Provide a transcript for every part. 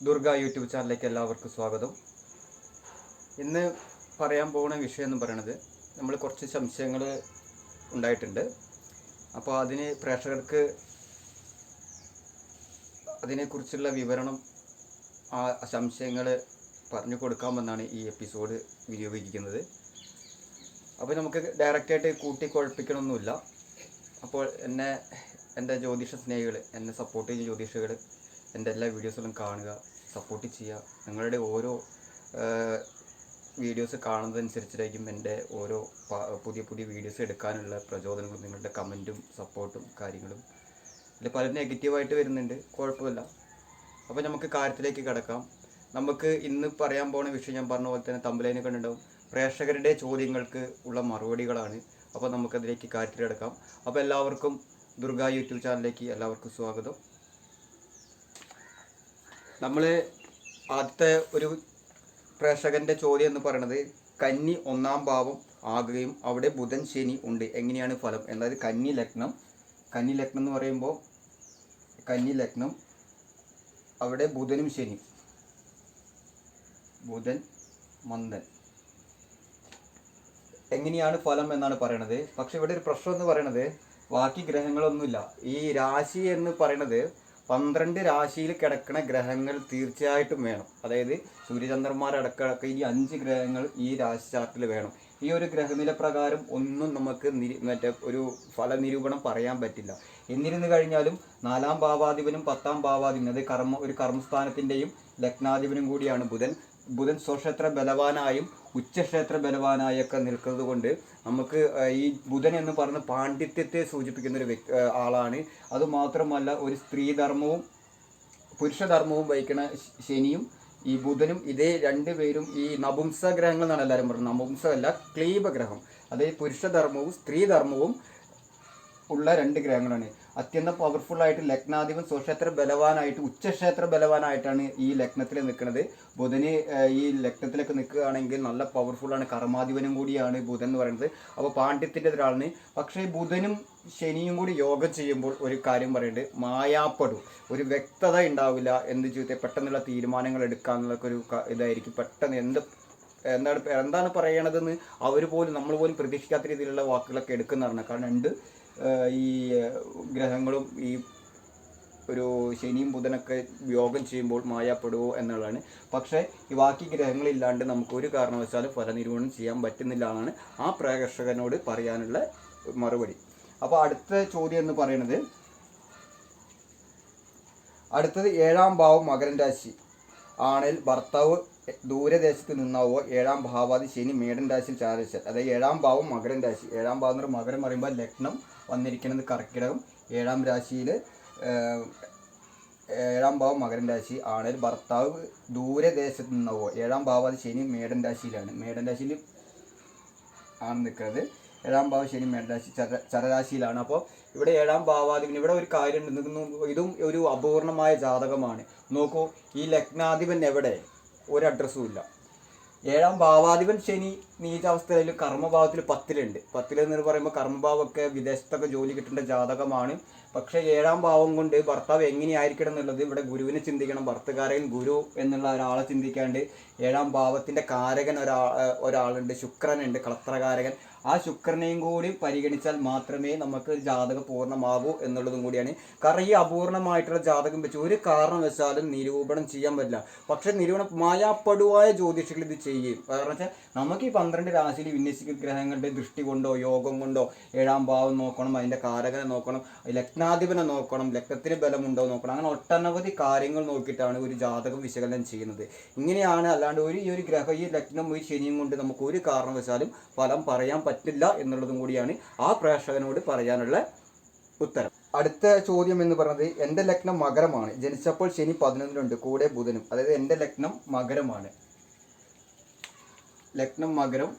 Durga YouTube ചാനലിലേക്ക് എല്ലാവർക്കും സ്വാഗതം. ഇന്ന് പറയാൻ പോകുന്ന വിഷയം എന്ന് പറയുന്നത് നമ്മൾ കുറച്ച് സംശയങ്ങൾ ഉണ്ടായിട്ടുണ്ട്. അപ്പോൾ പ്രേക്ഷകർക്ക് അതിനെക്കുറിച്ചുള്ള വിവരണം, ആ സംശയങ്ങൾ പറഞ്ഞു കൊടുക്കാമെന്നാണ് ഈ എപ്പിസോഡ് വിനിയോഗിക്കുന്നത്. അപ്പോൾ നമുക്ക് ഡയറക്റ്റായിട്ട് കൂട്ടിക്കുഴപ്പിക്കണമൊന്നുമില്ല. അപ്പോൾ എൻ്റെ ജ്യോതിഷ സ്നേഹികൾ, എന്നെ സപ്പോർട്ട് ചെയ്യുന്ന ജ്യോതിഷികൾ എൻ്റെ എല്ലാ വീഡിയോസുകളും കാണുക, സപ്പോർട്ട് ചെയ്യുക. നിങ്ങളുടെ ഓരോ വീഡിയോസ് കാണുന്നതനുസരിച്ചായിരിക്കും എൻ്റെ ഓരോ പുതിയ വീഡിയോസ് എടുക്കാനുള്ള പ്രചോദനങ്ങളും നിങ്ങളുടെ കമൻറ്റും സപ്പോർട്ടും കാര്യങ്ങളും. അതിൽ പലരും നെഗറ്റീവായിട്ട് വരുന്നുണ്ട്, കുഴപ്പമില്ല. അപ്പോൾ നമുക്ക് കാര്യത്തിലേക്ക് കിടക്കാം. നമുക്ക് ഇന്ന് പറയാൻ പോകുന്ന വിഷയം ഞാൻ പറഞ്ഞ പോലെ തന്നെ തമ്പലൈന് കണ്ടിട്ടുണ്ടാവും, പ്രേക്ഷകരുടെ ചോദ്യങ്ങൾക്ക് ഉള്ള മറുപടികളാണ്. അപ്പോൾ നമുക്കതിലേക്ക് കാര്യത്തിൽ കിടക്കാം. അപ്പോൾ എല്ലാവർക്കും ദുർഗ യൂട്യൂബ് ചാനലിലേക്ക് എല്ലാവർക്കും സ്വാഗതം. നമ്മൾ ആദ്യത്തെ ഒരു പ്രേക്ഷകൻ്റെ ചോദ്യം എന്ന് പറയുന്നത്, കന്നി 1-ാം ഭാവം ആകുകയും അവിടെ ബുധൻ ശനി ഉണ്ട്, എങ്ങനെയാണ് ഫലം? അതായത് കന്നി ലഗ്നം എന്ന് പറയുമ്പോൾ കന്നി ലഗ്നം, അവിടെ ബുധനും ശനി, ബുധൻ മന്ദൻ, എങ്ങനെയാണ് ഫലം എന്നാണ് പറയണത്. പക്ഷെ ഇവിടെ ഒരു പ്രശ്നം എന്ന് പറയുന്നത്, ബാക്കി ഗ്രഹങ്ങളൊന്നുമില്ല. ഈ രാശി എന്ന് പറയുന്നത് 12 രാശിയിൽ കിടക്കുന്ന ഗ്രഹങ്ങൾ തീർച്ചയായിട്ടും വേണം. അതായത് സൂര്യചന്ദ്രന്മാരടക്കം ഈ 5 ഗ്രഹങ്ങൾ ഈ രാശി ചാർട്ടിൽ വേണം. ഈ ഒരു ഗ്രഹനില പ്രകാരം ഒന്നും നമുക്ക് ഒരു ഫലനിരൂപണം പറയാൻ പറ്റില്ല. എന്നിരുന്നു കഴിഞ്ഞാലും 4-ാം ഭാവാധിപനും 10-ാം ഭാവാധിപനും, അത് ഒരു കർമ്മസ്ഥാനത്തിൻ്റെയും ലഗ്നാധിപനും കൂടിയാണ് ബുധൻ സ്വക്ഷേത്ര ബലവാനായും ഉച്ചക്ഷേത്ര ബലവാനായൊക്കെ നിൽക്കുന്നത് കൊണ്ട് നമുക്ക് ഈ ബുധൻ എന്ന് പറഞ്ഞ പാണ്ഡിത്യത്തെ സൂചിപ്പിക്കുന്ന ഒരു ആളാണ്. അതുമാത്രമല്ല, ഒരു സ്ത്രീധർമ്മവും പുരുഷധർമ്മവും വഹിക്കുന്ന ശനിയും ഈ ബുധനും, ഇതേ രണ്ടുപേരും ഈ നപുംസ ഗ്രഹങ്ങൾ എന്നാണ് എല്ലാവരും പറയുന്നത്. നപുംസമല്ല, ക്ലീബഗ്രഹം. അതായത് പുരുഷധർമ്മവും സ്ത്രീധർമ്മവും ഉള്ള 2 ഗ്രഹങ്ങളാണ്. അത്യന്തം പവർഫുള്ളായിട്ട് ലഗ്നാധിപൻ സ്വക്ഷേത്ര ബലവാനായിട്ട് ഉച്ചക്ഷേത്ര ബലവാനായിട്ടാണ് ഈ ലഗ്നത്തിൽ നിൽക്കുന്നത്. ബുധന് ഈ ലഗ്നത്തിലൊക്കെ നിൽക്കുകയാണെങ്കിൽ നല്ല പവർഫുള്ളാണ്. കർമാധിപനും കൂടിയാണ് ബുധൻ എന്ന് പറയുന്നത്. അപ്പോൾ പാണ്ഡിത്യത്തിൻ്റെ ഒരാളാണ്. പക്ഷേ ബുധനും ശനിയും കൂടി യോഗം ചെയ്യുമ്പോൾ ഒരു കാര്യം പറയുന്നുണ്ട്, മായാപ്പെടും. ഒരു വ്യക്തത ഉണ്ടാവില്ല. എന്ത് ചെയ്താൽ പെട്ടെന്നുള്ള തീരുമാനങ്ങൾ എടുക്കാന്നുള്ള ഒരു ഇതായിരിക്കും. പെട്ടെന്ന് എന്താണ് പറയണതെന്ന് നമ്മൾ പോലും പ്രതീക്ഷിക്കാത്ത രീതിയിലുള്ള വാക്കുകളൊക്കെ എടുക്കുന്നതാണ്. കാരണം ഈ ഗ്രഹങ്ങളും ഈ ഒരു ശനിയും ബുധനൊക്കെ യോഗം ചെയ്യുമ്പോൾ മായപ്പെടുവോ എന്നുള്ളതാണ്. പക്ഷേ ഈ ബാക്കി ഗ്രഹങ്ങളില്ലാണ്ട് നമുക്ക് ഒരു കാരണവശാലും ഫലനിരൂപണം ചെയ്യാൻ പറ്റുന്നില്ല എന്നാണ് ആ പ്രേക്ഷകനോട് പറയാനുള്ള മറുപടി. അപ്പോൾ അടുത്ത ചോദ്യം എന്ന് പറയുന്നത്, അടുത്തത് 7-ാം ഭാവം മകരം രാശി ആണെങ്കിൽ ഭർത്താവ് ദൂരദേശത്ത് നിന്നാവോ 7-ാം ഭാവാദി ശനി മേടൻ രാശിയിൽ ചാരവശാൽ. അതായത് 7-ാം ഭാവം മകരം രാശി. 7-ാം ഭാവം എന്ന് മകരം പറയുമ്പോൾ ലഗ്നം വന്നിരിക്കുന്നത് കർക്കിടകം. 7-ാം രാശിയിൽ 7-ാം ഭാവം മകരം രാശി ആണെങ്കിൽ ഭർത്താവ് ദൂരദേശത്ത് നിന്നാവോ 7-ാം ഭാവാദി ശനി മേടൻ രാശിയിലാണ്. മേടൻ രാശിയിൽ ആണ് നിൽക്കുന്നത്. 7-ാം ഭാവം ശനി മേടൻ രാശി ചരരാശിയിലാണ്. അപ്പോൾ ഇവിടെ 7-ാം ഭാവാധിപൻ, ഇവിടെ ഒരു കാര്യം ഇതും ഒരു അപൂർണമായ ജാതകമാണ്. നോക്കൂ, ഈ ലഗ്നാധിപൻ എവിടെ? ഒരു അഡ്രസ്സും ഇല്ല. 7-ാം ഭാവാധിപൻ ശനി നീചാവസ്ഥയിൽ കർമ്മഭാവത്തിൽ 10-ലുണ്ട്. 10-ലെന്ന് പറയുമ്പോൾ കർമ്മഭാവമൊക്കെ വിദേശത്തൊക്കെ ജോലി കിട്ടേണ്ട ജാതകമാണ്. പക്ഷേ 7-ാം ഭാവം കൊണ്ട് ഭർത്താവ് എങ്ങനെയായിരിക്കണം എന്നുള്ളത് ഇവിടെ ഗുരുവിനെ ചിന്തിക്കണം. ഭർത്തകാരകൻ ഗുരു എന്നുള്ള ഒരാളെ ചിന്തിക്കാണ്ട് 7-ാം ഭാവത്തിൻ്റെ കാരകൻ ഒരാളുണ്ട്, ശുക്രനുണ്ട്, കളത്രകാരകൻ. ആ ശുക്രനെയും കൂടി പരിഗണിച്ചാൽ മാത്രമേ നമുക്ക് ജാതകം പൂർണ്ണമാകൂ എന്നുള്ളതും കൂടിയാണ്. കാരണം ഈ അപൂർണമായിട്ടുള്ള ജാതകം വെച്ച് ഒരു കാരണവശാലും നിരൂപണം ചെയ്യാൻ പറ്റില്ല. പക്ഷെ മായാപ്പെടുവായ ജ്യോതിഷികൾ ഇത് ചെയ്യും. കാരണം വെച്ചാൽ നമുക്ക് ഈ 12 രാശിയിൽ വിന്യസിക്കുന്ന ഗ്രഹങ്ങളുടെ ദൃഷ്ടി കൊണ്ടോ യോഗം കൊണ്ടോ 7-ാം ഭാവം നോക്കണം, അതിൻ്റെ കാരകനെ നോക്കണം, ലഗ്നാധിപനെ നോക്കണം, ലഗ്നത്തിന് ബലമുണ്ടോ നോക്കണം. അങ്ങനെ ഒട്ടനവധി കാര്യങ്ങൾ നോക്കിയിട്ടാണ് ഒരു ജാതകം വിശകലനം ചെയ്യുന്നത്. ഇങ്ങനെയാണ്. അല്ലാണ്ട് ഈ ഒരു ഗ്രഹം, ഈ ലഗ്നം, ഈ ശനിയും കൊണ്ട് നമുക്ക് ഒരു കാരണവശാലും ഫലം പറയാൻ പറ്റില്ല എന്നുള്ളതും കൂടിയാണ് ആ പ്രേക്ഷകനോട് പറയാനുള്ള ഉത്തരം. അടുത്ത ചോദ്യം എന്ന് പറയുന്നത്, എൻ്റെ ലഗ്നം മകരമാണ്, ജനിച്ചപ്പോൾ ശനി 11-ലുണ്ട്, കൂടെ ബുധനും. അതായത് എൻ്റെ ലഗ്നം മകരമാണ്, ലഗ്നം മകരം,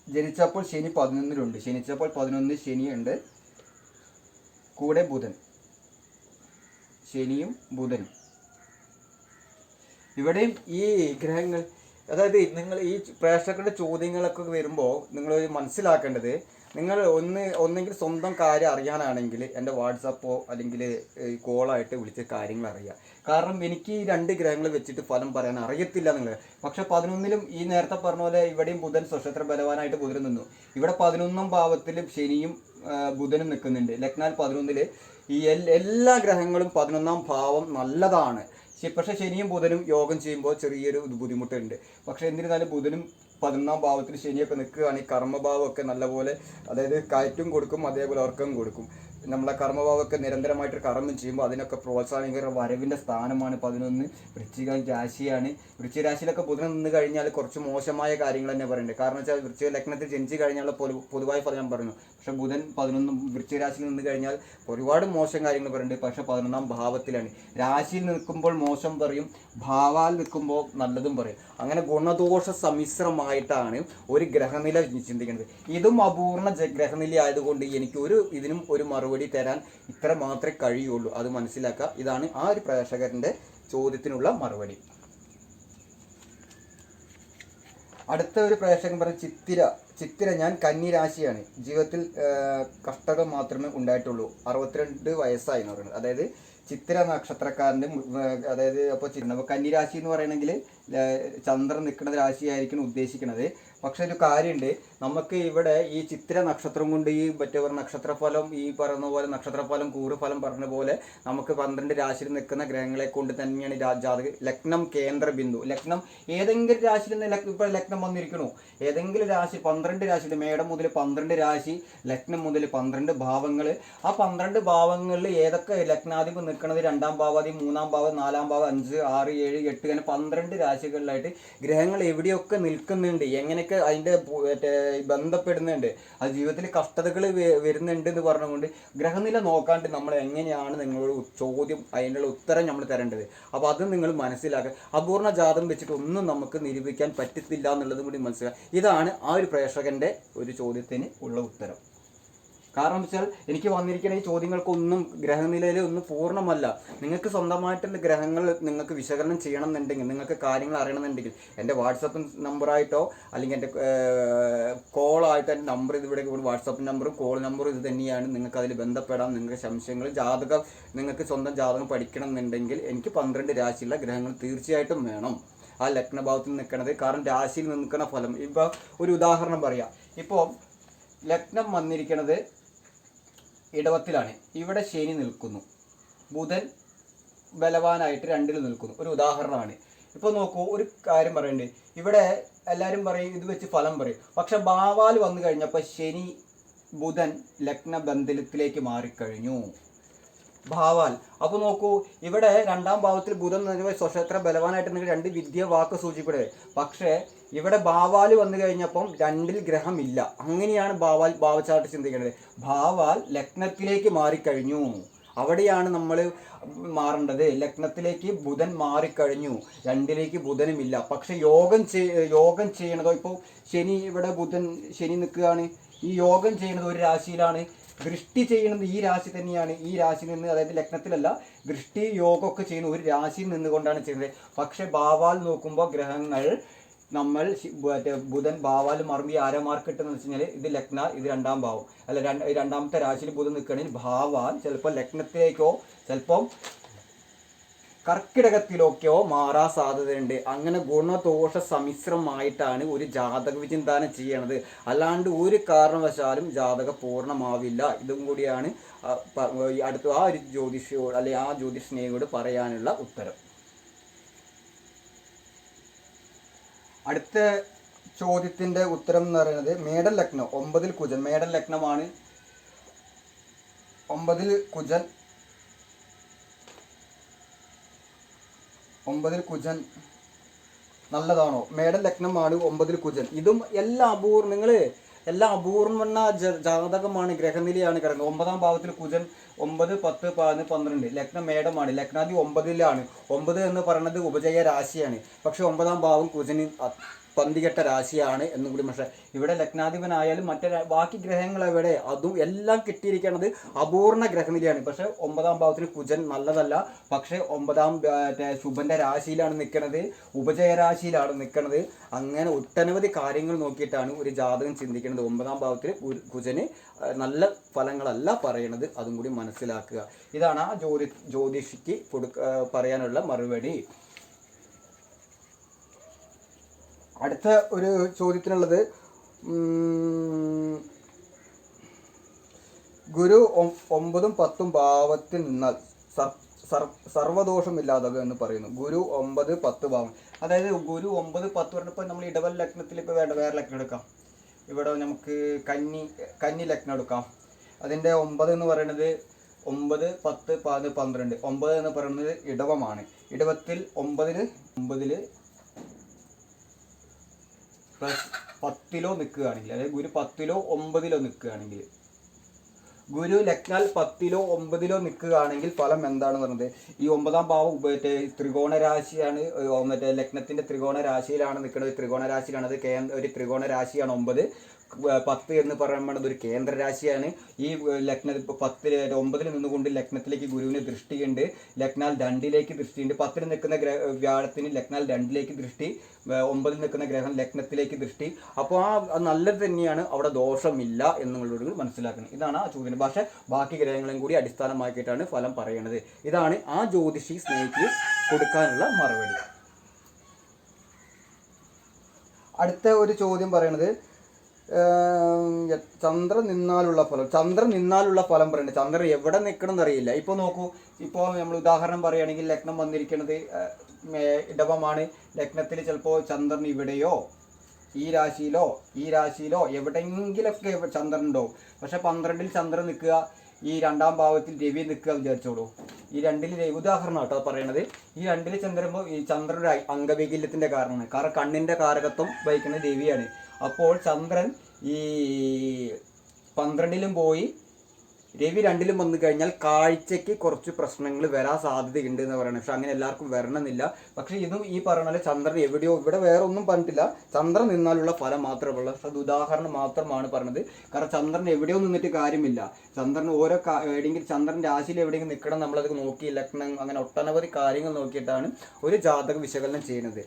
ജനിച്ചപ്പോൾ ശനി 11-ലുണ്ട്, ജനിച്ചപ്പോൾ 11 ശനിയുണ്ട്, കൂടെ ബുധൻ, ശനിയും ബുധനും. ഇവിടെയും ഈ ഗ്രഹങ്ങൾ, അതായത് നിങ്ങൾ ഈ പ്രേക്ഷകരുടെ ചോദ്യങ്ങളൊക്കെ വരുമ്പോൾ നിങ്ങൾ മനസ്സിലാക്കേണ്ടത്, നിങ്ങൾ ഒന്നെങ്കിൽ സ്വന്തം കാര്യം അറിയാനാണെങ്കിൽ എൻ്റെ വാട്സാപ്പോ അല്ലെങ്കിൽ കോളായിട്ട് വിളിച്ച് കാര്യങ്ങൾ അറിയുക. കാരണം എനിക്ക് ഈ 2 ഗ്രഹങ്ങൾ വെച്ചിട്ട് ഫലം പറയാൻ അറിയത്തില്ല നിങ്ങൾ. പക്ഷെ 11ലും ഈ നേരത്തെ പറഞ്ഞ പോലെ ഇവിടെയും ബുധൻ സ്വക്ഷേത്ര ബലവാനായിട്ട് ബുധൻ നിന്നു. ഇവിടെ 11ാം ഭാവത്തിലും ശനിയും ബുധനും നിൽക്കുന്നുണ്ട്. ലഗ്നാൽ 11ല് ഈ എല്ലാ ഗ്രഹങ്ങളും 11ാം ഭാവം നല്ലതാണ്. പക്ഷെ ശനിയും ബുധനും യോഗം ചെയ്യുമ്പോൾ ചെറിയൊരു ബുദ്ധിമുട്ടുണ്ട്. പക്ഷെ എന്നിരുന്നാലും ബുധനും 11ാം ഭാവത്തിൽ ശനിയൊക്കെ നിൽക്കുകയാണെങ്കിൽ കർമ്മഭാവമൊക്കെ നല്ലപോലെ, അതായത് കയറ്റും കൊടുക്കും, അതേപോലെ ഉറക്കം കൊടുക്കും. നമ്മളെ കർമ്മഭാവമൊക്കെ നിരന്തരമായിട്ട് കർമ്മം ചെയ്യുമ്പോൾ അതിനൊക്കെ പ്രോത്സാഹനിക്കുന്ന വരവിൻ്റെ സ്ഥാനമാണ് 11. വൃശ്ചിക രാശിയാണ്. വൃശ്ചിക രാശിയിലൊക്കെ ബുധൻ നിന്ന് കഴിഞ്ഞാൽ കുറച്ച് മോശമായ കാര്യങ്ങൾ തന്നെ പറയുന്നുണ്ട്. കാരണം വെച്ചാൽ വൃശ്ചിക ലഗ്നത്തിൽ ജനിച്ചു കഴിഞ്ഞാൽ പൊതുവായി ഞാൻ പറഞ്ഞു. പക്ഷെ ബുധൻ 11 വൃശ്ചിക രാശിയിൽ നിന്ന് കഴിഞ്ഞാൽ ഒരുപാട് മോശം കാര്യങ്ങൾ പറയുന്നുണ്ട്. പക്ഷെ 11ാം ഭാവത്തിലാണ്. രാശിയിൽ നിൽക്കുമ്പോൾ മോശം പറയും, ഭാവാൽ നിൽക്കുമ്പോൾ നല്ലതും പറയും. അങ്ങനെ ഗുണദോഷ സമ്മിശ്രമായിട്ടാണ് ഒരു ഗ്രഹനില ചിന്തിക്കുന്നത്. ഇതും അപൂർണ ഗ്രഹനില ആയതുകൊണ്ട് എനിക്ക് ഇതിനും ഒരു മറുപടി തരാൻ ഇത്ര മാത്രമേ കഴിയുള്ളൂ. അത് മനസ്സിലാക്കുക. ഇതാണ് ആ ഒരു പ്രേക്ഷകരുടെ ചോദ്യത്തിനുള്ള മറുപടി. അടുത്ത ഒരു പ്രേക്ഷകൻ പറഞ്ഞ ചിത്തിര ഞാൻ കന്നി രാശിയാണ്. ജീവിതത്തിൽ കഷ്ടത മാത്രമേ ഉണ്ടായിട്ടുള്ളൂ. 62 വയസ്സായി എന്ന് പറയുന്നത്. അതായത് ചിത്തിര നക്ഷത്രക്കാരൻ്റെ, അതായത് അപ്പോൾ കന്നിരാശി എന്ന് പറയണമെങ്കിൽ ചന്ദ്രൻ നിൽക്കുന്ന രാശിയായിരിക്കും ഉദ്ദേശിക്കുന്നത്. പക്ഷെ ഒരു കാര്യമുണ്ട്, നമുക്ക് ഇവിടെ ഈ ചിത്തിര നക്ഷത്രം കൊണ്ട് ഈ നക്ഷത്രഫലം, ഈ പറയുന്ന പോലെ നക്ഷത്രഫലം കൂറുഫലം പറഞ്ഞ പോലെ നമുക്ക് 12 രാശിയിൽ നിൽക്കുന്ന ഗ്രഹങ്ങളെ കൊണ്ട് തന്നെയാണ് ജാതക ലഗ്നം കേന്ദ്ര ബിന്ദു. ലഗ്നം ഏതെങ്കിലും രാശിയിൽ നിന്ന് ഇപ്പോൾ ലഗ്നം വന്നിരിക്കണു, ഏതെങ്കിലും രാശി 12 രാശിയിൽ, മേടം മുതൽ 12 രാശി, ലഗ്നം മുതൽ 12 ഭാവങ്ങൾ. ആ 12 ഭാവങ്ങളിൽ ഏതൊക്കെ ലഗ്നാധിപം നിൽക്കുന്നത്, 2ാം ഭാവാധി, 3ാം ഭാവം, 4ാം ഭാവം, 5, 6, 7, 8 അങ്ങനെ 12 രാശികളിലായിട്ട് ഗ്രഹങ്ങൾ എവിടെയൊക്കെ നിൽക്കുന്നുണ്ട്, എങ്ങനെയൊക്കെ അതിൻ്റെ ബന്ധപ്പെടുന്നുണ്ട്, അത് ജീവിതത്തിൽ കഷ്ടതകൾ വരുന്നുണ്ട് എന്ന് പറഞ്ഞുകൊണ്ട് ഗ്രഹനില നോക്കാണ്ട് നമ്മൾ എങ്ങനെയാണ് നിങ്ങളോട് ചോദ്യം, അതിനുള്ള ഉത്തരം നമ്മൾ തരേണ്ടത്. അപ്പോൾ അത് നിങ്ങൾ മനസ്സിലാക്കുക. അപൂർണ ജാതകം വെച്ചിട്ട് ഒന്നും നമുക്ക് നിരൂപിക്കാൻ പറ്റത്തില്ല എന്നുള്ളതും കൂടി മനസ്സിലാക്കുക. ഇതാണ് ആ ഒരു പ്രേക്ഷകൻ്റെ ഒരു ചോദ്യത്തിന് ഉള്ള ഉത്തരം. കാരണം വെച്ചാൽ എനിക്ക് വന്നിരിക്കുന്ന ഈ ചോദ്യങ്ങൾക്കൊന്നും ഗ്രഹനിലയിൽ ഒന്നും പൂർണ്ണമല്ല. നിങ്ങൾക്ക് സ്വന്തമായിട്ടുള്ള ഗ്രഹങ്ങൾ നിങ്ങൾക്ക് വിശകലനം ചെയ്യണം എന്നുണ്ടെങ്കിൽ, നിങ്ങൾക്ക് കാര്യങ്ങൾ അറിയണമെന്നുണ്ടെങ്കിൽ എൻ്റെ വാട്സപ്പ് നമ്പറായിട്ടോ അല്ലെങ്കിൽ എൻ്റെ കോളായിട്ടോ, എൻ്റെ നമ്പർ ഇതിവിടെ വാട്സപ്പ് നമ്പറും കോൾ നമ്പറും ഇത് തന്നെയാണ്. നിങ്ങൾക്ക് അതിൽ ബന്ധപ്പെടാം. നിങ്ങൾക്ക് സംശയങ്ങൾ, നിങ്ങൾക്ക് സ്വന്തം ജാതകം പഠിക്കണം എന്നുണ്ടെങ്കിൽ എനിക്ക് 12 രാശിയുള്ള ഗ്രഹങ്ങൾ തീർച്ചയായിട്ടും വേണം. ആ ലഗ്നഭാവത്തിൽ നിൽക്കുന്നത്. കാരണം രാശിയിൽ നിൽക്കുന്ന ഫലം, ഇപ്പോൾ ഒരു ഉദാഹരണം പറയാം. ഇപ്പോൾ ലഗ്നം വന്നിരിക്കുന്നത് ഇടവത്തിലാണ്. ഇവിടെ ശനി നിൽക്കുന്നു, ബുധൻ ബലവാനായിട്ട് 2ൽ നിൽക്കുന്നു. ഒരു ഉദാഹരണമാണ്. ഇപ്പോൾ നോക്കൂ, ഒരു കാര്യം പറയണ്ടേ, ഇവിടെ എല്ലാവരും പറയും ഇത് വെച്ച് ഫലം പറയും. പക്ഷെ ഭാവാൽ വന്നു കഴിഞ്ഞപ്പോൾ ശനി ബുധൻ ലഗ്ന ബന്ധനത്തിലേക്ക് മാറിക്കഴിഞ്ഞു. ഭാവാൽ. അപ്പോൾ നോക്കൂ, ഇവിടെ 2ാം ഭാവത്തിൽ ബുധൻ സ്വക്ഷേത്ര ബലവാനായിട്ട് നിങ്ങൾ 2 വിദ്യ വാക്ക് സൂചിപ്പെടുക. പക്ഷേ ഇവിടെ ഭാവാൽ വന്നു കഴിഞ്ഞപ്പം 2ൽ ഗ്രഹമില്ല. അങ്ങനെയാണ് ഭാവചാട്ട് ചിന്തിക്കേണ്ടത്. ഭാവാൽ ലഗ്നത്തിലേക്ക് മാറിക്കഴിഞ്ഞു. അവിടെയാണ് നമ്മൾ മാറേണ്ടത്. ലഗ്നത്തിലേക്ക് ബുധൻ മാറിക്കഴിഞ്ഞു, 2ലേക്ക് ബുധനുമില്ല. പക്ഷെ യോഗം ചെയ്യണതോ, ഇപ്പോൾ ശനി നിൽക്കുകയാണ്. ഈ യോഗം ചെയ്യുന്നത് ഒരു രാശിയിലാണ്. ദൃഷ്ടി ചെയ്യുന്നത് ഈ രാശി തന്നെയാണ്. ഈ രാശിയിൽ നിന്ന്, അതായത് ലഗ്നത്തിലല്ല, ദൃഷ്ടി യോഗമൊക്കെ ചെയ്യുന്ന ഒരു രാശിയിൽ നിന്നുകൊണ്ടാണ് ചെയ്യുന്നത്. പക്ഷെ ഭാവാൽ നോക്കുമ്പോൾ ഗ്രഹങ്ങൾ നമ്മൾ ബുധൻ ഭാവാൽ മറുപടി ആരെ മാർക്ക് കിട്ടുന്നത് വെച്ച് കഴിഞ്ഞാൽ ഇത് ലഗ്ന, ഇത് 2ാം ഭാവം, അല്ല 2ാമത്തെ രാശിയിൽ ബുധൻ നിൽക്കുകയാണെങ്കിൽ ഭാവാൽ ചിലപ്പോൾ ലഗ്നത്തിലേക്കോ ചിലപ്പോൾ കർക്കിടകത്തിലൊക്കെയോ മാറാൻ സാധ്യതയുണ്ട്. അങ്ങനെ ഗുണദോഷ സമ്മിശ്രമായിട്ടാണ് ഒരു ജാതക വിചിന്തനം ചെയ്യണത്. അല്ലാണ്ട് ഒരു കാരണവശാലും ജാതക പൂർണ്ണമാവില്ല. ഇതും കൂടിയാണ് അടുത്ത ആ ഒരു ജ്യോതിഷിയോട് അല്ലെങ്കിൽ ആ ജ്യോതിഷനെയോട് പറയാനുള്ള ഉത്തരം. അടുത്ത ചോദ്യത്തിൻ്റെ ഉത്തരം എന്ന് പറയുന്നത് മേടൻ ലഗ്നം 9ൽ കുജൻ. മേടൻ ലഗ്നമാണ്, 9ൽ കുജൻ. 9ൽ കുജൻ നല്ലതാണോ? മേടൻ ലഗ്നമാണ്, 9ൽ കുജൻ. ഇതും എല്ലാ അപൂർവ ജാതകമാണ്, ഗ്രഹനിലയാണ് കിടക്കുന്നത്. 9ാം ഭാവത്തിൽ കുജൻ, 9, 10, 11, 12. ലഗ്നം മേടമാണ്, ലഗ്നാദി 9ലാണ്. 9 എന്ന് പറയുന്നത് ഉപജയ രാശിയാണ്. പക്ഷെ 9ാം ഭാവം കുജന് പന്തികെട്ട രാശിയാണ് എന്നും കൂടി മനസ്സിലായി. ഇവിടെ ലഗ്നാധിപനായാലും മറ്റേ ബാക്കി ഗ്രഹങ്ങൾ എവിടെ, അതും എല്ലാം കിട്ടിയിരിക്കുന്നത് അപൂർണ ഗ്രഹനിലയാണ്. പക്ഷെ 9ാം ഭാവത്തിൽ കുജൻ നല്ലതല്ല. പക്ഷെ 9ാം ശുഭന്റെ രാശിയിലാണ് നിൽക്കുന്നത്, ഉപജയരാശിയിലാണ് നിൽക്കുന്നത്. അങ്ങനെ ഒട്ടനവധി കാര്യങ്ങൾ നോക്കിയിട്ടാണ് ഒരു ജാതകം ചിന്തിക്കുന്നത്. 9ാം ഭാവത്തിൽ കുജന് നല്ല ഫലങ്ങളല്ല പറയണത്, അതും കൂടി മനസ്സിലാക്കുക. ഇതാണ് ആ ജ്യോതിഷിക്ക് പറയാനുള്ള മറുപടി. അടുത്ത ഒരു ചോദ്യത്തിനുള്ളത്, ഗുരു 9ഉം 10ഉം ഭാവത്തിൽ നിന്നാൽ സർവദോഷമില്ലാതാകുക എന്ന് പറയുന്നു. ഗുരു 9, 10 ഭാവം, അതായത് ഗുരു 9, 10 പറഞ്ഞപ്പോൾ നമ്മൾ ഇടവൽ ലഗ്നത്തിൽ ഇപ്പോൾ വേറെ ലഗ്നം എടുക്കാം. ഇവിടെ നമുക്ക് കന്നി ലഗ്നം എടുക്കാം. അതിൻ്റെ 9 എന്ന് പറയുന്നത് 9, 10, 12. 9 എന്ന് പറയുന്നത് ഇടവമാണ്. ഇടവത്തിൽ 9 പ്ലസ് 10 നിൽക്കുകയാണെങ്കിൽ, അതായത് ഗുരു 10 9 നിൽക്കുകയാണെങ്കിൽ, ഗുരു ലഗ്നാൽ 10 9 നിൽക്കുകയാണെങ്കിൽ ഫലം എന്താണ് പറയുന്നത്? ഈ 9ാം ഭാവം ത്രികോണ രാശിയാണ്, ലഗ്നത്തിന്റെ ത്രികോണ രാശിയിലാണ് നിൽക്കുന്നത്. ത്രികോണ രാശിയിലാണ്, അത് ഒരു ത്രികോണ രാശിയാണ് 9. 10 എന്ന് പറയുന്നത് ഒരു കേന്ദ്ര രാശിയാണ്. ഈ ലഗ്ന 9 നിന്നുകൊണ്ട് ലഗ്നത്തിലേക്ക് ഗുരുവിന് ദൃഷ്ടിയുണ്ട്. ലഗ്നാൽ 2ലേക്ക് ദൃഷ്ടിയുണ്ട്. 10 നിൽക്കുന്ന വ്യാഴത്തിന് ലഗ്നാൽ 2ലേക്ക് ദൃഷ്ടി, 9 നിൽക്കുന്ന ഗ്രഹം ലഗ്നത്തിലേക്ക് ദൃഷ്ടി. അപ്പോൾ ആ നല്ലത് തന്നെയാണ്, അവിടെ ദോഷമില്ല എന്നുള്ളവർ മനസ്സിലാക്കണം. ഇതാണ് ആ ചോദ്യം. പക്ഷേ ബാക്കി ഗ്രഹങ്ങളും കൂടി അടിസ്ഥാനമാക്കിയിട്ടാണ് ഫലം പറയുന്നത്. ഇതാണ് ആ ജ്യോതിഷി സ്നേഹിക്ക് കൊടുക്കാനുള്ള മറുപടി. അടുത്ത ഒരു ചോദ്യം പറയുന്നത്, ചന്ദ്രൻ നിന്നാലുള്ള ഫലം. ചന്ദ്രൻ നിന്നാലുള്ള ഫലം പറയുന്നത്, ചന്ദ്രൻ എവിടെ നിൽക്കണം എന്നറിയില്ല. ഇപ്പോൾ നോക്കൂ, ഇപ്പോൾ നമ്മൾ ഉദാഹരണം പറയുകയാണെങ്കിൽ ലഗ്നം വന്നിരിക്കുന്നത് ഇടവമാണ്. ലഗ്നത്തിൽ ചിലപ്പോൾ ചന്ദ്രൻ ഇവിടെയോ ഈ രാശിയിലോ എവിടെയെങ്കിലൊക്കെ ചന്ദ്രൻ ഉണ്ടാവും. പക്ഷെ 12ൽ ചന്ദ്രൻ നിൽക്കുക, ഈ 2ാം ഭാവത്തിൽ രവി നിൽക്കുക വിചാരിച്ചോളൂ. ഈ 2ൽ രവി, ഉദാഹരണം കേട്ടോ പറയണത്, ഈ 2ൽ ചന്ദ്രമ്പോൾ ഈ ചന്ദ്രൻ ഒരു അംഗവൈകല്യത്തിൻ്റെ കാരണമാണ്. കാരണം കണ്ണിൻ്റെ കാരകത്വം വഹിക്കുന്നത് രവിയാണ്. അപ്പോൾ ചന്ദ്രൻ ഈ 12ലും പോയി രവി 2ലും വന്നു കഴിഞ്ഞാൽ കാഴ്ചയ്ക്ക് കുറച്ച് പ്രശ്നങ്ങൾ വരാൻ സാധ്യതയുണ്ട് എന്ന് പറയുന്നത്. പക്ഷെ അങ്ങനെ എല്ലാവർക്കും വരണമെന്നില്ല. പക്ഷെ ഇതും ഈ പറയുന്ന ചന്ദ്രൻ എവിടെയോ, ഇവിടെ വേറെ ഒന്നും പറഞ്ഞിട്ടില്ല, ചന്ദ്രൻ നിന്നാലുള്ള ഫലം മാത്രമേ ഉള്ളൂ. അത് ഉദാഹരണം മാത്രമാണ് പറഞ്ഞത്. കാരണം ചന്ദ്രൻ എവിടെയോ നിന്നിട്ട് കാര്യമില്ല. ചന്ദ്രൻ ഓരോ എവിടെയെങ്കിലും ചന്ദ്രൻ രാശിയിൽ എവിടെയെങ്കിലും നിൽക്കണം, നമ്മളത് നോക്കി ലഗ്നം അങ്ങനെ ഒട്ടനവധി കാര്യങ്ങൾ നോക്കിയിട്ടാണ് ഒരു ജാതക വിശകലനം ചെയ്യുന്നത്.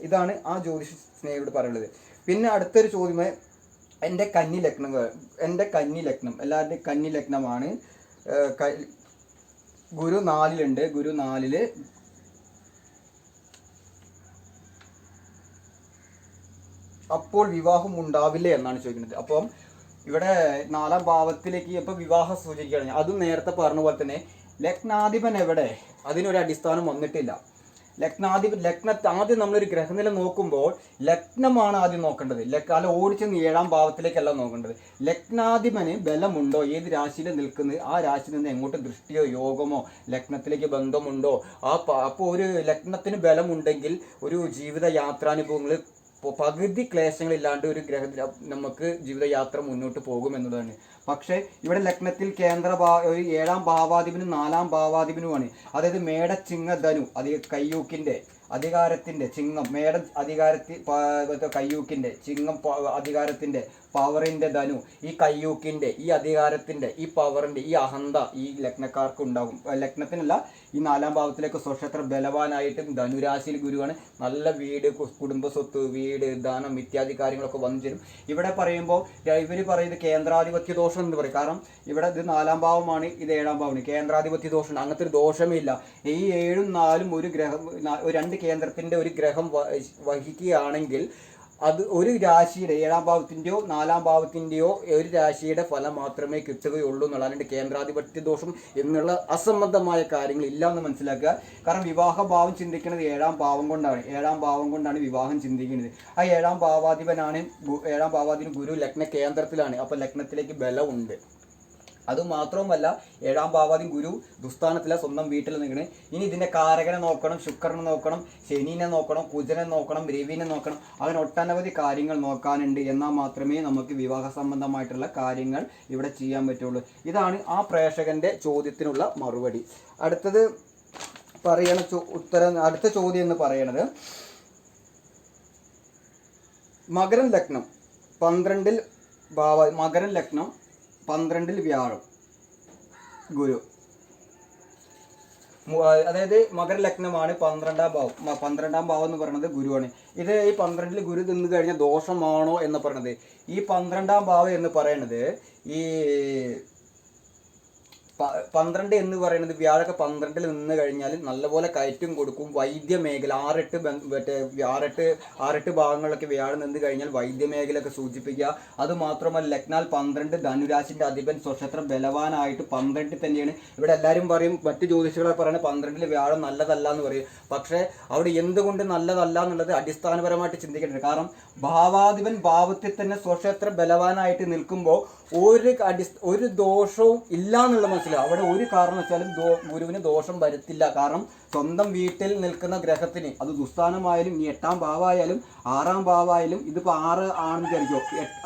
ഇതാണ് ആ ജ്യോതിഷ സ്നേഹിയോട് പറയുന്നത്. പിന്നെ അടുത്തൊരു ചോദ്യം, എൻ്റെ കന്നി ലഗ്നം, എല്ലാവരുടെയും കന്നി ലഗ്നമാണ്. ഗുരു 4ലുണ്ട്. ഗുരു 4 അപ്പോൾ വിവാഹം ഉണ്ടാവില്ലേ എന്നാണ് ചോദിക്കുന്നത്. അപ്പം ഇവിടെ 4ാം ഭാവത്തിലേക്ക് ഇപ്പോൾ വിവാഹം സൂചിക്കുകയാണ്. അതും നേരത്തെ പറഞ്ഞ പോലെ തന്നെ ലഗ്നാധിപൻ എവിടെ, അതിനൊരു അടിസ്ഥാനം വന്നിട്ടില്ല. ആദ്യം നമ്മളൊരു ഗ്രഹനില നോക്കുമ്പോൾ ലഗ്നമാണ് ആദ്യം നോക്കേണ്ടത്. അല്ല ഓടിച്ചെന്ന് 7ാം ഭാവത്തിലേക്കല്ല നോക്കേണ്ടത്. ലഗ്നാധിപന് ബലമുണ്ടോ, ഏത് രാശിയിൽ നിൽക്കുന്നത്, ആ രാശിയിൽ നിന്ന് എങ്ങോട്ട് ദൃഷ്ടിയോ യോഗമോ ലഗ്നത്തിലേക്ക് ബന്ധമുണ്ടോ, അപ്പോൾ ഒരു ലഗ്നത്തിന് ബലമുണ്ടെങ്കിൽ ഒരു ജീവിത യാത്രാനുഭവങ്ങൾ പകുതി ക്ലേശങ്ങളില്ലാണ്ട് ഒരു ഗ്രഹത്തിൽ നമുക്ക് ജീവിതയാത്ര മുന്നോട്ട് പോകുമെന്നതാണ്. പക്ഷേ ഇവിടെ ലഗ്നത്തിൽ ഒരു 7ാം ഭാവാധിപനും 4ാം ഭാവാധിപനുമാണ്. അതായത് മേട ചിങ്ങ ധനു, അത് കയ്യൂക്കിൻ്റെ അധികാരത്തിൻ്റെ ചിങ്ങം, മേട കയ്യൂക്കിൻ്റെ ചിങ്ങം അധികാരത്തിൻ്റെ പവറിൻ്റെ ധനു, ഈ കയ്യൂക്കിൻ്റെ ഈ അധികാരത്തിൻ്റെ ഈ പവറിൻ്റെ ഈ അഹന്ത ഈ ലഗ്നക്കാർക്ക് ഉണ്ടാകും. ലഗ്നത്തിനല്ല, ഈ 4ാം ഭാവത്തിലേക്ക് സ്വക്ഷേത്ര ബലവാനായിട്ട് ധനുരാശിയിൽ ഗുരുവാണ്. നല്ല വീട്, കുടുംബസ്വത്ത്, വീട്, ധനം ഇത്യാദി കാര്യങ്ങളൊക്കെ വന്നു ചേരും. ഇവിടെ പറയുമ്പോൾ ഇവർ പറയുന്നത് കേന്ദ്രാധിപത്യ ദോഷം എന്ന് പറയും. കാരണം ഇവിടെ ഇത് 4ാം ഭാവമാണ്, ഇത് 7ാം ഭാവമാണ്. കേന്ദ്രാധിപത്യ ദോഷം, അങ്ങനത്തെ ഒരു ദോഷമേ ഇല്ല. ഈ 7ഉം 4ഉം ഒരു ഗ്രഹം, 2 കേന്ദ്രത്തിൻ്റെ ഒരു ഗ്രഹം വഹിക്കുകയാണെങ്കിൽ അത് ഒരു രാശിയുടെ 7ാം ഭാവത്തിൻ്റെയോ 4ാം ഭാവത്തിൻ്റെയോ ഒരു രാശിയുടെ ഫലം മാത്രമേ കിട്ടുകയുള്ളൂ എന്നുള്ള, അല്ലാണ്ട് കേന്ദ്രാധിപത്യ ദോഷം എന്നുള്ള അസംബന്ധമായ കാര്യങ്ങൾ ഇല്ല എന്ന് മനസ്സിലാക്കുക. കാരണം വിവാഹഭാവം ചിന്തിക്കുന്നത് 7ാം ഭാവം കൊണ്ടാണ്. 7ാം ഭാവം കൊണ്ടാണ് വിവാഹം ചിന്തിക്കുന്നത്. ആ 7ാം ഭാവാധിപൻ ഗുരു ലഗ്ന കേന്ദ്രത്തിലാണ്. അപ്പോൾ ലഗ്നത്തിലേക്ക് ബലമുണ്ട്. അതുമാത്രവുമല്ല 7ാം ഭാവാധിപൻ ഗുരു ദുസ്ഥാനത്തിലെ സ്വന്തം വീട്ടിൽ നിൽക്കുന്നത്. ഇനി ഇതിൻ്റെ കാരകനെ നോക്കണം, ശുക്രനെ നോക്കണം, ശനിനെ നോക്കണം, കുജനെ നോക്കണം, രവിനെ നോക്കണം. അങ്ങനെ ഒട്ടനവധി കാര്യങ്ങൾ നോക്കാനുണ്ട്. എന്നാൽ മാത്രമേ നമുക്ക് വിവാഹ സംബന്ധമായിട്ടുള്ള കാര്യങ്ങൾ ഇവിടെ ചെയ്യാൻ പറ്റുള്ളൂ. ഇതാണ് ആ പ്രേക്ഷകൻ്റെ ചോദ്യത്തിനുള്ള മറുപടി. അടുത്തത് അടുത്ത ചോദ്യം എന്ന് പറയണത്, മകരം ലഗ്നം 12 മകരം ലഗ്നം 12 വ്യാഴം ഗുരു. അതായത് മകരലഗ്നമാണ് 12-ാം ഭാവം. 12-ാം ഭാവം എന്ന് പറയുന്നത് ഗുരുവാണ്. ഇത് ഈ 12-ൽ ഗുരു നിന്ന് കഴിഞ്ഞാൽ ദോഷമാണോ എന്ന് പറയുന്നത്, ഈ 12-ാം ഭാവം എന്ന് പറയുന്നത് ഈ 12 എന്ന് പറയുന്നത് വ്യാഴൊക്കെ 12-ൽ നിന്ന് കഴിഞ്ഞാൽ നല്ലപോലെ കയറ്റും കൊടുക്കും. വൈദ്യമേഖല 6-8 ഭാഗങ്ങളിലൊക്കെ വ്യാഴം നിന്ന് കഴിഞ്ഞാൽ വൈദ്യമേഖലയൊക്കെ സൂചിപ്പിക്കുക. അതുമാത്രമല്ല ലഗ്നാൽ 12 ധനുരാശിൻ്റെ അധിപൻ സ്വക്ഷേത്ര ബലവാനായിട്ട് 12 തന്നെയാണ്. ഇവിടെ എല്ലാവരും പറയും, മറ്റ് ജ്യോതിഷികളെ പറയുന്നത് 12-ൽ വ്യാഴം നല്ലതല്ല എന്ന് പറയും. പക്ഷേ അവിടെ എന്തുകൊണ്ട് നല്ലതല്ല എന്നുള്ളത് അടിസ്ഥാനപരമായിട്ട് ചിന്തിക്കേണ്ടത്. കാരണം ഭാവാധിപൻ ഭാവത്തിൽ തന്നെ സ്വക്ഷേത്ര ബലവാനായിട്ട് നിൽക്കുമ്പോൾ ഒരു ദോഷവും ഇല്ല എന്നുള്ള മനസ്സിലാവും. അവിടെ ഒരു കാരണവശാലും ഗുരുവിന് ദോഷം വരുത്തില്ല. കാരണം സ്വന്തം വീട്ടിൽ നിൽക്കുന്ന ഗ്രഹത്തിന് അത് ദുസ്ഥാനമായാലും ഇനി 8-ാം ഭാവമായാലും 6-ാം ഭാവമായാലും, ഇതിപ്പോൾ 6 ആണെന്ന് വിചാരിച്ചോ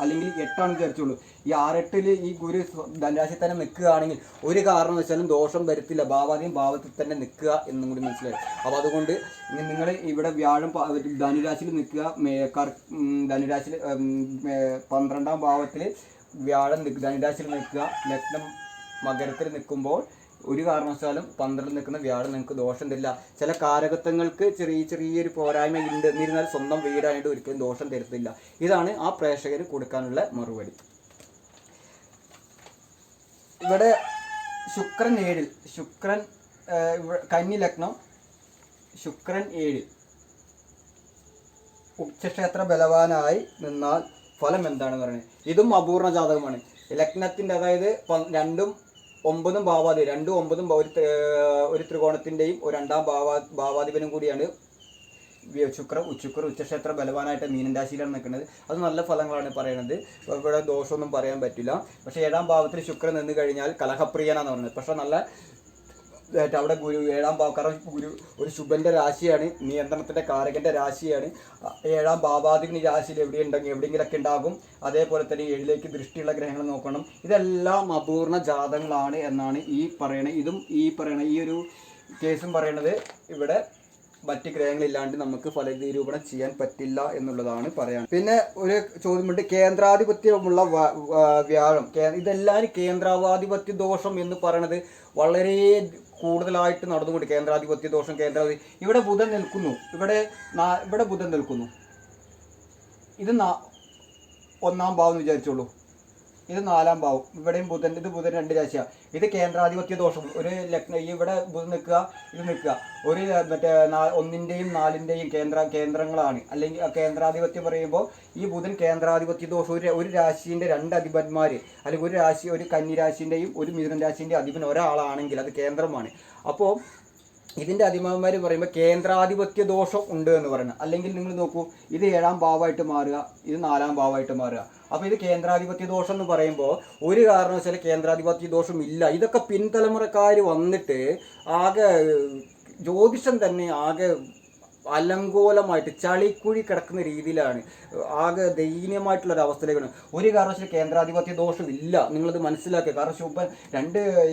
അല്ലെങ്കിൽ 8 ആണെന്ന് വിചാരിച്ചോളൂ, ഈ 6-8 ഈ ഗുരു ധനുരാശി തന്നെ നിൽക്കുകയാണെങ്കിൽ ഒരു കാരണവശാലും ദോഷം വരുത്തില്ല. ഭാവാധികം ഭാവത്തിൽ തന്നെ നിൽക്കുക എന്നും കൂടി മനസ്സിലായി. അപ്പോൾ അതുകൊണ്ട് നിങ്ങൾ ഇവിടെ വ്യാഴം ധനുരാശിയിൽ നിൽക്കുക, ധനുരാശിയിൽ 12-ാം ഭാവത്തിൽ വ്യാഴം ധനുരാശിയിൽ നിൽക്കുക, ലഗ്നം മകരത്തിൽ നിൽക്കുമ്പോൾ ഒരു കാരണവശാലും 12-ൽ നിൽക്കുന്ന വ്യാഴം നിങ്ങൾക്ക് ദോഷം തരില്ല. ചില കാരകത്വങ്ങൾക്ക് ചെറിയൊരു പോരായ്മ ഉണ്ട്, എന്നിരുന്നാൽ സ്വന്തം വീടായിട്ട് ഒരിക്കലും ദോഷം തരത്തില്ല. ഇതാണ് ആ പ്രേക്ഷകർ കൊടുക്കാനുള്ള മറുപടി. ഇവിടെ ശുക്രൻ 7-ൽ, ശുക്രൻ കന്നി ലഗ്നം, ശുക്രൻ 7-ൽ ഉച്ചക്ഷേത്ര ബലവാനായി നിന്നാൽ ഫലം എന്താണെന്ന് പറയുന്നത്. ഇതും അപൂർണ ജാതകമാണ്. ലഗ്നത്തിൻ്റെ അതായത് 2-ഉം 9-ഉം ഭാവാധിപൻ, 2-ഉം 9-ഉം ഒരു ത്രികോണത്തിൻ്റെയും ഒരു 2-ാം ഭാവാധിപനും കൂടിയാണ് ശുക്രൻ ഉച്ചക്ഷേത്ര ബലവാനായിട്ട് മീനൻ രാശിയിലാണ് നിൽക്കുന്നത്. അത് നല്ല ഫലങ്ങളാണ് പറയുന്നത്. ഇവിടെ ദോഷമൊന്നും പറയാൻ പറ്റില്ല. പക്ഷേ 7-ാം ഭാവത്തിൽ ശുക്രൻ നിന്ന് കഴിഞ്ഞാൽ കലഹപ്രിയനാന്ന് പറയുന്നത്. പക്ഷേ നല്ല അവിടെ ഗുരു 7-ാം ഭാവം, കാരണം ഗുരു ഒരു ശുഭൻ്റെ രാശിയാണ്, നിയന്ത്രണത്തിൻ്റെ കാരകൻ്റെ രാശിയാണ്. 7-ാം ഭാവാധിപനി രാശിയിൽ എവിടെയെങ്കിലൊക്കെ ഉണ്ടാകും. അതേപോലെ തന്നെ 7-ലേക്ക് ദൃഷ്ടിയുള്ള ഗ്രഹങ്ങൾ നോക്കണം. ഇതെല്ലാം അപൂർണ ജാതകങ്ങളാണ് എന്നാണ് ഈ പറയണത്. ഇതും ഈ ഒരു കേസും പറയണത് ഇവിടെ മറ്റ് ഗ്രഹങ്ങളില്ലാണ്ട് നമുക്ക് ഫലനിരൂപണം ചെയ്യാൻ പറ്റില്ല എന്നുള്ളതാണ് പറയാൻ. പിന്നെ ഒരു ചോദ്യമുണ്ട്, കേന്ദ്രാധിപത്യമുള്ള വ്യാഴം, ഇതെല്ലാം കേന്ദ്രാധിപത്യ ദോഷം എന്ന് പറയുന്നത് വളരെ കൂടുതലായിട്ട് നടന്നുകൊണ്ട് കേന്ദ്രാധിപത്യ ദോഷം, ഇവിടെ ബുധൻ നിൽക്കുന്നു, ഇവിടെ ബുധൻ നിൽക്കുന്നു. ഇത് 1-ാം ഭാവം എന്ന് വിചാരിച്ചോളൂ, ഇത് 4-ാം ഭാവം, ഇവിടെയും ബുധൻ, ഇത് ബുധൻ 2 രാശിയാണ്. ഇത് കേന്ദ്രാധിപത്യ ദോഷം. ഒരു ലഗ്നം ഇവിടെ ബുധൻ നിൽക്കുക, ഇത് നിൽക്കുക, ഒരു 1-ന്റെയും 4-ന്റെയും കേന്ദ്രങ്ങളാണ്. അല്ലെങ്കിൽ കേന്ദ്രാധിപത്യം പറയുമ്പോൾ ഈ ബുധൻ കേന്ദ്രാധിപത്യ ദോഷം, ഒരു രാശിൻ്റെ 2 അധിപന്മാർ, അല്ലെങ്കിൽ ഒരു കന്നി രാശിൻ്റെയും ഒരു മിഥുന രാശിൻ്റെ അധിപൻ ഒരാളാണെങ്കിൽ അത് കേന്ദ്രമാണ്. അപ്പോൾ ഇതിൻ്റെ അധിപന്മാർ പറയുമ്പോൾ കേന്ദ്രാധിപത്യ ദോഷം ഉണ്ട് എന്ന് പറയുന്നത്. അല്ലെങ്കിൽ നിങ്ങൾ നോക്കൂ, ഇത് 7-ാം ഭാവമായിട്ട് മാറുക, ഇത് 4-ാം ഭാവമായിട്ട് മാറുക. അപ്പോൾ ഇത് കേന്ദ്രാധിപത്യ ദോഷം എന്ന് പറയുമ്പോൾ ഒരു കാരണവശാലും കേന്ദ്രാധിപത്യ ദോഷം ഇല്ല. ഇതൊക്കെ പിൻതലമുറക്കാർ വന്നിട്ട് ആകെ ജ്യോതിഷം തന്നെ ആകെ അലങ്കോലമായിട്ട് ചളിക്കുഴി കിടക്കുന്ന രീതിയിലാണ്, ആകെ ദയനീയമായിട്ടുള്ളൊരവസ്ഥയിലേക്കാണ്. ഒരു കാരണവശാലും കേന്ദ്രാധിപത്യ ദോഷം ഇല്ല, നിങ്ങളത് മനസ്സിലാക്കുക. കാരണം ശുഭൻ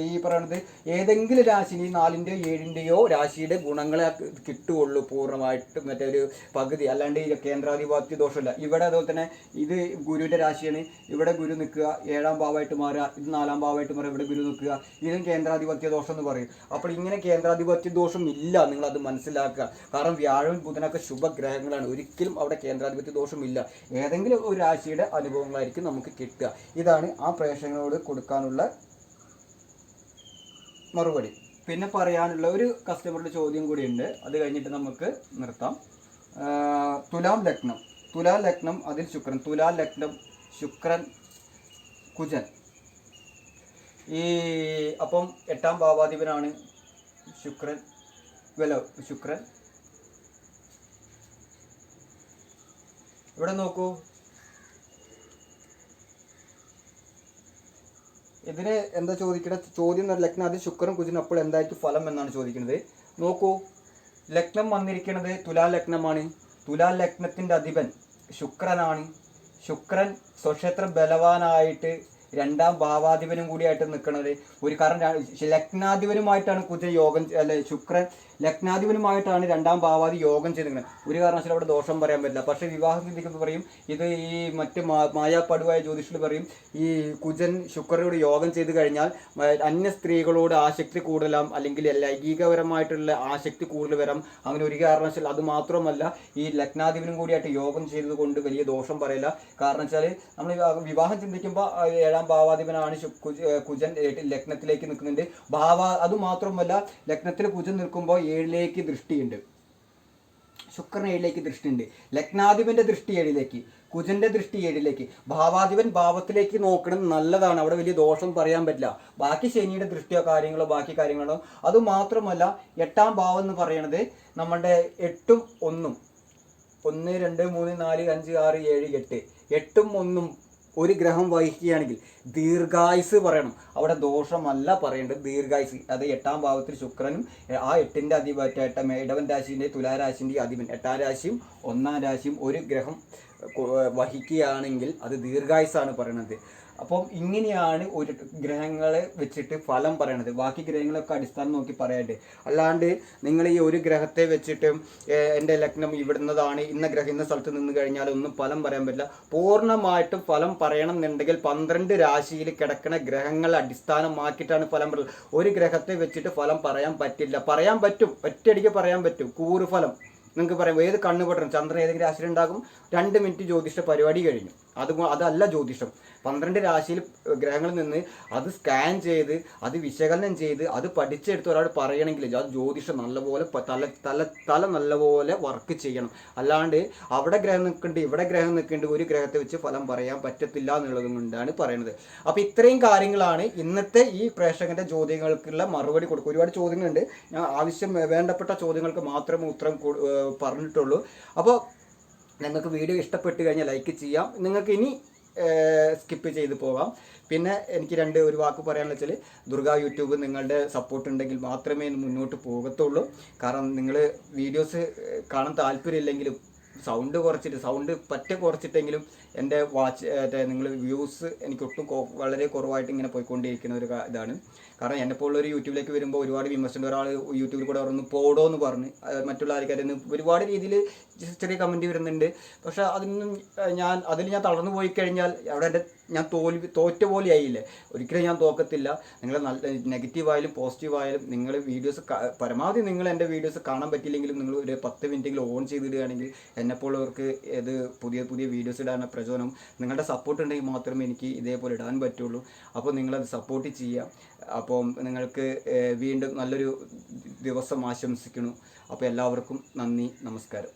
ഈ പറയുന്നത് ഏതെങ്കിലും രാശിനി 4-ന്റെയോ 7-ന്റെയോ രാശിയുടെ ഗുണങ്ങളെ കിട്ടുകയുള്ളൂ പൂർണ്ണമായിട്ട്, ഒരു പകുതി, അല്ലാണ്ട് കേന്ദ്രാധിപത്യ ദോഷമില്ല. ഇവിടെ അതുപോലെ തന്നെ ഇത് ഗുരുവിൻ്റെ രാശിയാണ്, ഇവിടെ ഗുരു നിൽക്കുക, 7-ാം ഭാവമായിട്ട് മാറുക, ഇത് 4-ാം ഭാവമായിട്ട് മാറുക, ഇവിടെ ഗുരു നിൽക്കുക, ഇതും കേന്ദ്രാധിപത്യ ദോഷം എന്ന് പറയും. അപ്പോൾ ഇങ്ങനെ കേന്ദ്രാധിപത്യ ദോഷം ഇല്ല, നിങ്ങളത് മനസ്സിലാക്കുക. കാരണം വ്യാഴം ബുധനൊക്കെ ശുഭഗ്രഹങ്ങളാണ്, ഒരിക്കലും അവിടെ കേന്ദ്രാധിപത്യ ദോഷമില്ല. ഏതെങ്കിലും ഒരു രാശിയുടെ അനുഭവങ്ങളായിരിക്കും നമുക്ക് കിട്ടുക. ഇതാണ് ആ പ്രേക്ഷകരോട് കൊടുക്കാനുള്ള മറുപടി. പിന്നെ പറയാനുള്ള ഒരു കസ്റ്റമറുടെ ചോദ്യം കൂടിയുണ്ട്, അത് കഴിഞ്ഞിട്ട് നമുക്ക് നിർത്താം. തുലാം ലഗ്നം അതിൽ ശുക്രൻ, തുലാം ലഗ്നം ശുക്രൻ കുജൻ. അപ്പം 8-ാം ഭാവാധിപനാണ് ശുക്രൻ. ഇവിടെ നോക്കൂ, ഇതിന് എന്താ ചോദിക്കുന്നത്? ചോദ്യം ലഗ്നം അതിൽ ശുക്രൻ കുജൻ, അപ്പോൾ എന്തായിരിക്കും ഫലം എന്നാണ് ചോദിക്കുന്നത്. നോക്കൂ, ലഗ്നം വന്നിരിക്കുന്നത് തുലാ ലഗ്നമാണ്. തുലാ ലഗ്നത്തിൻ്റെ അധിപൻ ശുക്രനാണ്. ശുക്രൻ സ്വക്ഷേത്ര ബലവാനായിട്ട് 2-ാം ഭാവാധിപനും കൂടിയായിട്ട് നിൽക്കുന്നത്. ഒരു കാരണം ലഗ്നാധിപനുമായിട്ടാണ് കുജൻ യോഗം, ശുക്രൻ ലഗ്നാധിപനുമായിട്ടാണ് രണ്ടാം ഭാവാദി യോഗം ചെയ്തിരിക്കുന്നത്. ഒരു കാരണവശാലും അവിടെ ദോഷം പറയാൻ പറ്റില്ല. പക്ഷേ വിവാഹം ചിന്തിക്കുമ്പോൾ പറയും ഇത് ഈ മറ്റ് മായാപ്പടുവായ ജ്യോതിഷത്തിൽ പറയും ഈ കുജൻ ശുക്രനോട് യോഗം ചെയ്ത് കഴിഞ്ഞാൽ അന്യ സ്ത്രീകളോട് ആസക്തി കൂടുതലാം, അല്ലെങ്കിൽ ലൈംഗികപരമായിട്ടുള്ള ആസക്തി കൂടുതൽ വരാം. അങ്ങനെ ഒരു കാരണവശാൽ അത് മാത്രമല്ല ഈ ലഗ്നാധിപനും കൂടിയായിട്ട് യോഗം ചെയ്തത് കൊണ്ട് വലിയ ദോഷം പറയില്ല. കാരണം വെച്ചാൽ നമ്മൾ വിവാഹം ചിന്തിക്കുമ്പോൾ 7ാം ഭാവാധിപനാണ് കുജൻ ലഗ്നത്തിലേക്ക് നിൽക്കുന്നുണ്ട്. അതുമാത്രമല്ല ലഗ്നത്തിൽ കുജൻ നിൽക്കുമ്പോൾ 7ലേക്ക് ദൃഷ്ടിയുണ്ട്, ശുക്രൻ 7ലേക്ക് ദൃഷ്ടിയുണ്ട്. ലഗ്നാധിപന്റെ ദൃഷ്ടി 7ലേക്ക്, കുജന്റെ ദൃഷ്ടി 7ലേക്ക്. ഭാവാധിപൻ ഭാവത്തിലേക്ക് നോക്കണം, നല്ലതാണ്, അവിടെ വലിയ ദോഷം പറയാൻ പറ്റില്ല. ബാക്കി ശനിയുടെ ദൃഷ്ടിയോ കാര്യങ്ങളോ ബാക്കി കാര്യങ്ങളോ. അതുമാത്രമല്ല 8ാം ഭാവം എന്ന് പറയുന്നത് നമ്മളുടെ 8ഉം 1ഉം 1 2 3 4 5 6 7 8 8ഉം 1ഉം ഒരു ഗ്രഹം വഹിക്കുകയാണെങ്കിൽ ദീർഘായുസ് പറയണം. അവിടെ ദോഷമല്ല പറയേണ്ടത്, ദീർഘായുസ്. അത് 8ാം ഭാവത്തിൽ ശുക്രനും ആ 8ന്റെ അധിപനായിട്ട് ഇടവൻ രാശിൻ്റെ തുലാരാശിൻ്റെ അധിപൻ 8ാം രാശിയും 1ാം രാശിയും ഒരു ഗ്രഹം വഹിക്കുകയാണെങ്കിൽ അത് ദീർഘായുസാണ് പറയണത്. അപ്പം ഇങ്ങനെയാണ് ഒരു ഗ്രഹങ്ങളെ വെച്ചിട്ട് ഫലം പറയണത്. ബാക്കി ഗ്രഹങ്ങളൊക്കെ അടിസ്ഥാനം നോക്കി പറയാണ്ട്, അല്ലാണ്ട് നിങ്ങൾ ഈ ഒരു ഗ്രഹത്തെ വെച്ചിട്ട് എൻ്റെ ലഗ്നം ഇവിടുന്നതാണ്, ഇന്ന ഗ്രഹം ഇന്ന സ്ഥലത്ത് നിന്ന് കഴിഞ്ഞാൽ ഒന്നും ഫലം പറയാൻ പറ്റില്ല. പൂർണ്ണമായിട്ടും ഫലം പറയണം എന്നുണ്ടെങ്കിൽ 12 രാശിയിൽ കിടക്കുന്ന ഗ്രഹങ്ങളെ അടിസ്ഥാനമാക്കിയിട്ടാണ് ഫലം പറയുന്നത്. ഒരു ഗ്രഹത്തെ വെച്ചിട്ട് ഫലം പറയാൻ പറ്റില്ല. പറയാൻ പറ്റും, ഒറ്റയടിക്ക് പറയാൻ പറ്റും. കൂറുഫലം നിങ്ങൾക്ക് പറയാം. ഏത് കണ്ണ് പൊട്ടണം, ചന്ദ്രൻ ഏതെങ്കിലും രാശിയിലുണ്ടാകും, 2 മിനിറ്റ് ജ്യോതിഷ പരിപാടി കഴിഞ്ഞു. അതല്ല ജ്യോതിഷം. 12 രാശിയിൽ ഗ്രഹങ്ങളിൽ നിന്ന് അത് സ്കാൻ ചെയ്ത് അത് വിശകലനം ചെയ്ത് അത് പഠിച്ചെടുത്ത് ഒരാൾ പറയണമെങ്കിൽ അത് ജ്യോതിഷം നല്ലപോലെ തല നല്ലപോലെ വർക്ക് ചെയ്യണം. അല്ലാണ്ട് അവിടെ ഗ്രഹം നിൽക്കുന്നുണ്ട് ഇവിടെ ഗ്രഹം നിൽക്കുന്നുണ്ട് ഒരു ഗ്രഹത്തെ വെച്ച് ഫലം പറയാൻ പറ്റത്തില്ല എന്നുള്ളത് കൊണ്ടാണ് പറയുന്നത്. അപ്പോൾ ഇത്രയും കാര്യങ്ങളാണ് ഇന്നത്തെ ഈ പ്രേക്ഷകന്റെ ചോദ്യങ്ങൾക്കുള്ള മറുപടി കൊടുക്കുക. ഒരുപാട് ചോദ്യങ്ങളുണ്ട്, ഞാൻ വേണ്ടപ്പെട്ട ചോദ്യങ്ങൾക്ക് മാത്രമേ ഉത്തരം പറഞ്ഞിട്ടുള്ളൂ. അപ്പോൾ നിങ്ങൾക്ക് വീഡിയോ ഇഷ്ടപ്പെട്ട് കഴിഞ്ഞാൽ ലൈക്ക് ചെയ്യാം. നിങ്ങൾക്ക് ഇനി സ്കിപ്പ് ചെയ്ത് പോകാം. പിന്നെ എനിക്ക് ഒരു വാക്ക് പറയാനുള്ള വെച്ചാൽ ദുർഗ യൂട്യൂബ് നിങ്ങളുടെ സപ്പോർട്ട് ഉണ്ടെങ്കിൽ മാത്രമേ മുന്നോട്ട് പോകത്തുള്ളൂ. കാരണം നിങ്ങൾ വീഡിയോസ് കാണാൻ താല്പര്യമില്ലെങ്കിലും സൗണ്ട് കുറച്ചിട്ടെങ്കിലും എൻ്റെ നിങ്ങൾ വ്യൂസ് എനിക്ക് വളരെ കുറവായിട്ട് ഇങ്ങനെ പോയിക്കൊണ്ടിരിക്കുന്ന ഒരു ഇതാണ്. കാരണം എന്നെപ്പോലുള്ളൊരു യൂട്യൂബിലേക്ക് വരുമ്പോൾ ഒരുപാട് വിമർശനം, ഒരാൾ യൂട്യൂബിൽ കൂടെ പറഞ്ഞു പോടോ എന്ന് പറഞ്ഞ് മറ്റുള്ള ആൾക്കാരിൽ നിന്ന് ഒരുപാട് രീതിയിൽ ചെറിയ കമൻറ്റ് വരുന്നുണ്ട്. പക്ഷേ അതിൽ ഞാൻ തളർന്നു പോയി കഴിഞ്ഞാൽ അവിടെ ഞാൻ തോറ്റ പോലെ ആയില്ലേ. ഒരിക്കലും ഞാൻ തോക്കത്തില്ല. നിങ്ങൾ നല്ല നെഗറ്റീവായാലും പോസിറ്റീവായാലും നിങ്ങൾ വീഡിയോസ് പരമാവധി നിങ്ങൾ എൻ്റെ വീഡിയോസ് കാണാൻ പറ്റിയില്ലെങ്കിലും നിങ്ങൾ ഒരു 10 മിനിറ്റെങ്കിലും ഓൺ ചെയ്തിടുകയാണെങ്കിൽ എന്നെപ്പോലുള്ളവർക്ക് ഇത് പുതിയ വീഡിയോസ് ഇടാൻ പ്രചോദനം. നിങ്ങളുടെ സപ്പോർട്ട് ഉണ്ടെങ്കിൽ മാത്രമേ എനിക്ക് ഇതേപോലെ ഇടാൻ പറ്റുള്ളൂ. അപ്പോൾ നിങ്ങളത് സപ്പോർട്ട് ചെയ്യുക. അപ്പം നിങ്ങൾക്ക് വീണ്ടും നല്ലൊരു ദിവസം ആശംസിക്കുന്നു. അപ്പോൾ എല്ലാവർക്കും നന്ദി, നമസ്കാരം.